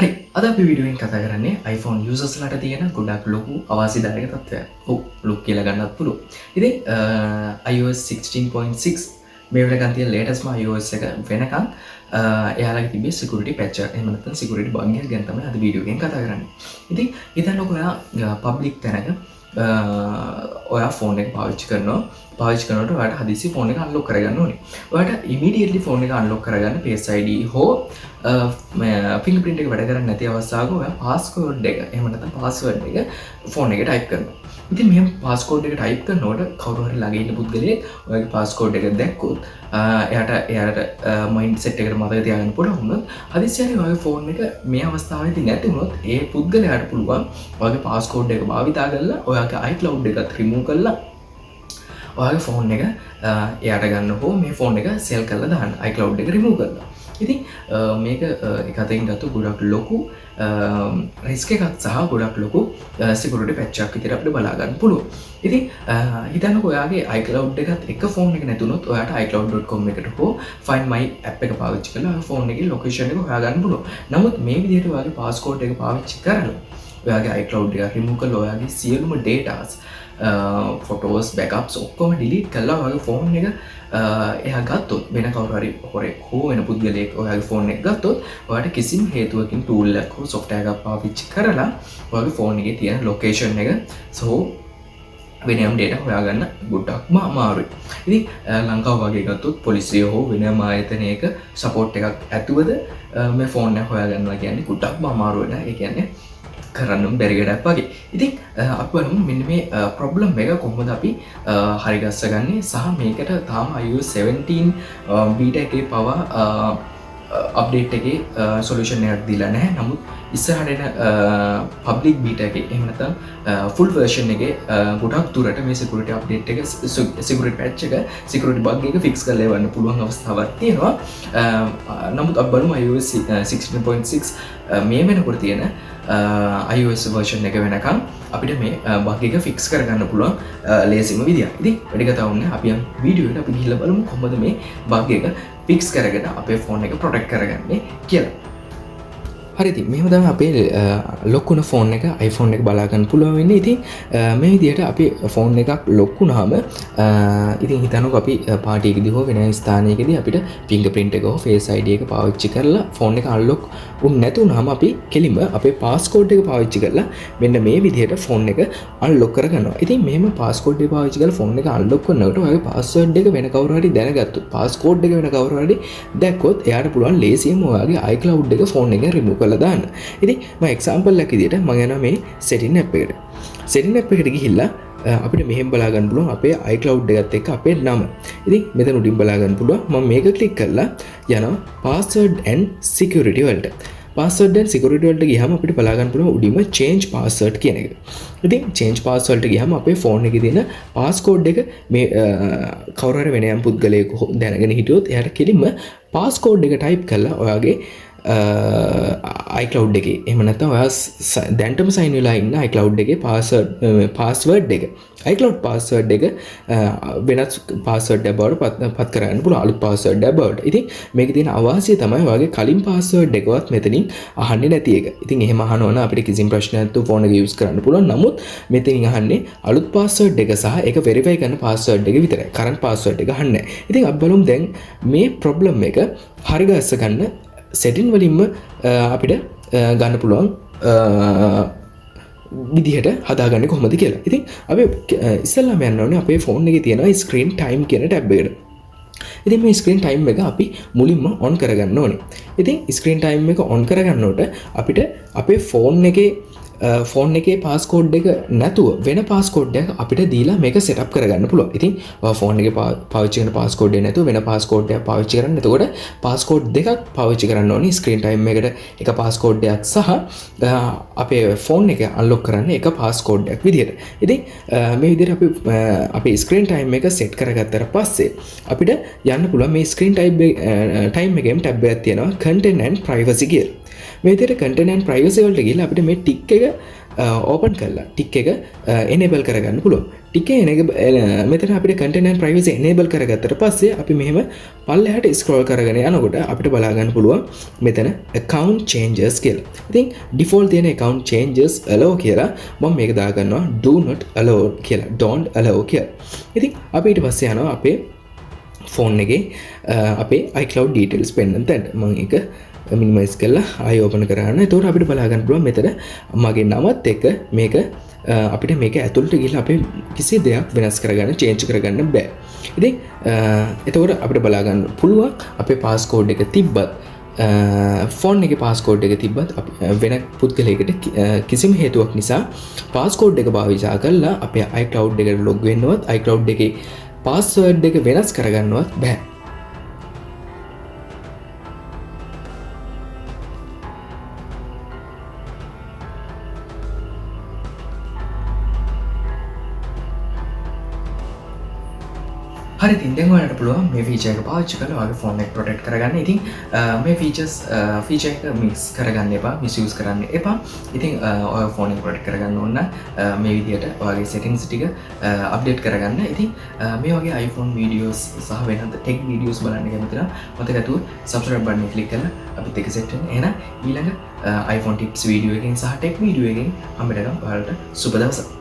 හරි අද අපි වීඩියෝෙන් කතා කරන්නේ iPhone users-ලාට තියෙන ගොඩක් ලොකු අවාසිදායක තත්ත්වයක්. ඔව් ලොක් කියලා ගන්නත් පුළුවන්. ඉතින් iOS 16.6 මේ වෙනකන් තියෙන latest iOS එක වෙනකන් එයාලගේ තිබේ security patch එක. එහෙම නැත්නම් security bug එක ගැන තමයි අද වීඩියෝ එකෙන් කතා කරන්නේ. ඉතින් හිතන්නකෝ ඔයා public තැනක ඔයා ෆෝන් එක පාවිච්චි කරනකොට ඔයාට හදිසි ෆෝන් එක අන්ලොක් කරගන්න ඕනේ. ඔයාට ඉමීඩියට්ලි ෆෝන් එක අන්ලොක් කරගන්න Face ID හෝ ෆින්ගර්ප්‍රින්ට් එක වැඩ කරන්නේ නැති අවස්ථාවක ඔයා passcode එක එහෙම නැත්නම් password එක ෆෝන් එකේ ටයිප් කරනවා. ඉතින් මෙහෙම passcode එක ටයිප් කරනකොට කවුරු හරි ළඟ ඉන්න පුද්ගලයෙක් ඔයාගේ passcode එක දැක්කොත් එයාට මයින්ඩ්සෙට් එකට මතක තියාගන්න පුළුවන් වුණොත් හදිස්සියනේ ඔයාගේ ෆෝන් එක මේ අවස්ථාවේදී නැති වුණොත් ඒ පුද්ගලයාට පුළුවන් ඔයාගේ passcode එක භාවිතා කරලා ඔයාගේ iCloud එකත් remove කරලා ඔයාගේ ෆෝන් එක එයාට ගන්න හෝ මේ ෆෝන් එක සෙල් කරලා දාන්න iCloud එක remove කරලා. ඉතින් මේක එක අතකින් ගත්තොත් ගොඩක් ලොකු රිස්ක් එකක් සහ ගොඩක් ලොකු සිකියුරිටි පැච් එකක් විතර අපිට බලා ගන්න පුළුවන්. ඉතින් හිතන්නකෝ ඔයාගේ iCloud එකත් එක ෆෝන් එක නැතුනොත් ඔයාට iCloud.com එකට හෝ Find My app එක පාවිච්චි කරලා ඔයාගේ ෆෝන් එකේ ලොකේෂන් එක හොයාගන්න පුළුවන්. නමුත් මේ විදිහට ඔයාගේ passcode එක පාවිච්චි කරලා ඔයාගේ iCloud එක remove කරලා ඔයාගේ සියලුම datas photos backups ඔක්කොම delete කරලා ඔයාගේ ෆෝන් එක එයා ගත්තොත් වෙන කවුරු හරි හොරෙක් හෝ වෙන පුද්ගලයෙක් ඔයාගේ ෆෝන් එක ගත්තොත් ඔයාට කිසිම හේතුවකින් tool එකක් හෝ software එකක් පාවිච්චි කරලා ඔයාගේ ෆෝන් එකේ තියෙන location එක සෝ වෙනම data හොයාගන්න ගොඩක්ම අමාරුයි. ඉතින් ලංකාව වගේ ගත්තොත් පොලිසිය හෝ වෙනම ආයතනයක support එකක් ඇතුවද මේ ෆෝන් එක හොයාගන්නවා කියන්නේ ගොඩක්ම අමාරු වෙනවා. ඒ කියන්නේ කරන්න බැරි වැඩක් වගේ. ඉතින් අපි බලමු මෙන්න මේ ප්‍රොබ්ලම් එක කොහොමද අපි හරි ගස්සගන්නේ සහ මේකට තාම iOS 17 බීටා එකේ පවා අප්ඩේට් එකේ සොලියුෂන් එකක් දීලා නැහැ. නමුත් ඉස්සරහට එන පබ්ලික් බීටා එකේ එහෙම නැත්නම් ෆුල් වර්ෂන් එකේ ගොඩක් දුරට මේ සිකියුරිටි අප්ඩේට් එක සිකියුරිටි පැච් එක සිකියුරිටි බග් එක ෆික්ස් කරලා එවන්න පුළුවන් අවස්ථාවක් තියෙනවා. නමුත් අපි බලමු iOS 16.6 මේ වෙනකොට තියෙන iOS version එක වෙනකම් අපිට මේ බග් එක ෆික්ස් කරගන්න පුළුවන් ලේසිම විදිය. ඉතින් වැඩි කතා වුණේ අපි යම් වීඩියෝ එකට අපි ගිහිල්ලා බලමු කොහොමද මේ බග් එක ෆික්ස් කරගෙන අපේ ෆෝන් එක ප්‍රොටෙක්ට් කරගන්නේ කියලා. හරි ඉතින් මෙහෙම තමයි අපේ ලොක් වුණ ෆෝන් එක iPhone එක බලා ගන්න පුළුවන් වෙන්නේ. ඉතින් මේ විදිහට අපි ෆෝන් එකක් ලොක් වුණාම ඉතින් හිතන්නකෝ අපි පාටි එකදී හෝ වෙන ස්ථානයකදී අපිට ෆින්ගර්ප්‍රින්ට් එක හෝ Face ID එක පාවිච්චි කරලා ෆෝන් එක අන්ලොක් වුනේ නැතු වුණාම අපි කෙලින්ම අපේ passcode එක පාවිච්චි කරලා මෙන්න මේ විදිහට ෆෝන් එක අන්ලොක් කරගන්නවා. ඉතින් මෙහෙම passcode එක පාවිච්චි කරලා ෆෝන් එක අන්ලොක් කරනකොට ඔයාගේ password එක වෙන කවුරු හරි දැනගත්තොත් passcode එක වෙන කවුරු හරි දැක්කොත් එයාට පුළුවන් ලේසියෙන්ම ඔයාගේ iCloud එක ෆෝන් එකෙන් remove කරලා දාන්න. ඉතින් මම එක්සැම්පල් එකක් විදිහට මම යනවා මේ setting app එකට. setting app එකට ගිහිල්ලා අපිට මෙහෙම බලා ගන්න පුළුවන් අපේ iCloud එකත් එක්ක අපේ නම. ඉතින් මෙතන උඩින් බලා ගන්න පුළුවන්. මම මේක ක්ලික් කරලා යනවා password and security වලට. password and security වලට ගියාම අපිට බලා ගන්න පුළුවන් උඩින්ම change password කියන එක. ඉතින් change password වලට ගියාම අපේ ෆෝන් එකේ තියෙන passcode එක මේ කවුරු හරි වෙන යම් පුද්ගලයෙක් දැනගෙන හිටියොත් එයාට කෙලින්ම passcode එක type කරලා ඔයාගේ iCloud එකේ එහෙම නැත්නම් ඔයා දැන්ටම sign වෙලා ඉන්න iCloud එකේ password එක iCloud password එක වෙනස් password එක බවට පත් කරගන්න පුළුවන් අලුත් password එක බවට. ඉතින් මේකේ තියෙන අවාසිය තමයි ඔයාගේ කලින් password එකවත් මෙතනින් අහන්නේ නැති එක. ඉතින් එහෙම අහනවා නම් අපිට කිසිම ප්‍රශ්නයක් නැතුව ෆෝන් එක use කරන්න පුළුවන්. නමුත් මෙතනින් අහන්නේ අලුත් password එක සහ ඒක verify කරන password එක විතරයි. current password එක අහන්නේ නැහැ. ඉතින් අපි බලමු දැන් මේ problem එක හරි ගස්ස ගන්න setting වලින්ම අපිට ගන්න පුළුවන් විදිහට හදාගන්නේ කොහොමද කියලා. ඉතින් අපි ඉස්සෙල්ලාම යන්න ඕනේ අපේ ෆෝන් එකේ තියෙන screen time කියන ටැබ් එකට. ඉතින් මේ screen time එක අපි මුලින්ම on කරගන්න ඕනේ. ඉතින් screen time එක on කරගන්නකොට අපිට අපේ ෆෝන් එකේ passcode එක නැතුව වෙන passcode එකක් අපිට දීලා මේක setup කරගන්න පුළුවන්. ඉතින් ෆෝන් එකේ පාවිච්චි කරන passcode එක නැතුව වෙන passcode එකක් පාවිච්චි කරන්න. එතකොට passcode දෙකක් පාවිච්චි කරන්න ඕනේ screen time එකට එක passcode එකක් සහ අපේ ෆෝන් එක unlock කරන්න එක passcode එකක් විදියට. ඉතින් මේ විදිහට අපි screen time එක set කරගත්තට පස්සේ අපිට යන්න පුළුවන් මේ screen time එකේම tab එකක් තියෙනවා content and privacy කියලා. මේ විදිහට content and privacy වලට ගිහලා අපිට මේ ටික් එක ඕපන් කරලා ටික් එක enable කරගන්න පුළුවන්. ටික් එක මෙතන අපිට content and privacy enable කරගත්තට පස්සේ අපි මෙහෙම පල්ලෙහාට scroll කරගෙන යනකොට අපිට බලා ගන්න පුළුවන් මෙතන account changes කියලා. ඉතින් default තියෙන account changes allow කියලා මම මේක දාගන්නවා do not allow කියලා. don't allow කියලා. ඉතින් අපි ඊට පස්සේ යනවා අපේ ෆෝන් එකේ අපේ iCloud details පෙන්වන්න තැනට. මම ඒක මිනිමයිස් කරලා ආයෙ ඕපන් කරගන්න. එතකොට අපිට බලා ගන්න පුළුවන් මෙතන මගේ නමත් එක්ක මේක අපිට මේක ඇතුළට ගිහලා අපේ කිසි දෙයක් වෙනස් කරගන්න චේන්ජ් කරගන්න බෑ. ඉතින් එතකොට අපිට බලා ගන්න පුළුවන් අපේ passcode එක තිබ්බත් ෆෝන් එකේ passcode එක තිබ්බත් වෙන පුද්ගලයෙකුට කිසිම හේතුවක් නිසා passcode එක භාවිතා කරලා අපේ iCloud එකට log වෙන්නවත් iCloud එකේ password එක වෙනස් කරගන්නවත් බෑ. හරි ඉතින් දැන් ඔයාලට පුළුවන් මේ ෆීචර් එක පාවිච්චි කරලා ඔයාගේ ෆෝන් එක ප්‍රොටෙක්ට් කරගන්න. ඉතින් මේ ෆීචර් එක මික්ස් කරගන්න එපා, මිස්යූස් කරන්න එපා. ඉතින් ඔයාගේ ෆෝන් එක ප්‍රොටෙක්ට් කරගන්න ඕන නම් මේ විදිහට ඔයාගේ settings ටික අප්ඩේට් කරගන්න. ඉතින් මේ වගේ iPhone videos සහ වෙනත් tech videos බලන්න කැමති නම් මතක ඇතුව subscribe button එක click කරලා අපිත් එක්ක set වෙන්න. එහෙනම් ඊළඟ iPhone tips video එකකින් සහ tech video එකකින් හම්බ වෙනවා ඔයාලට සුබ දවසක්.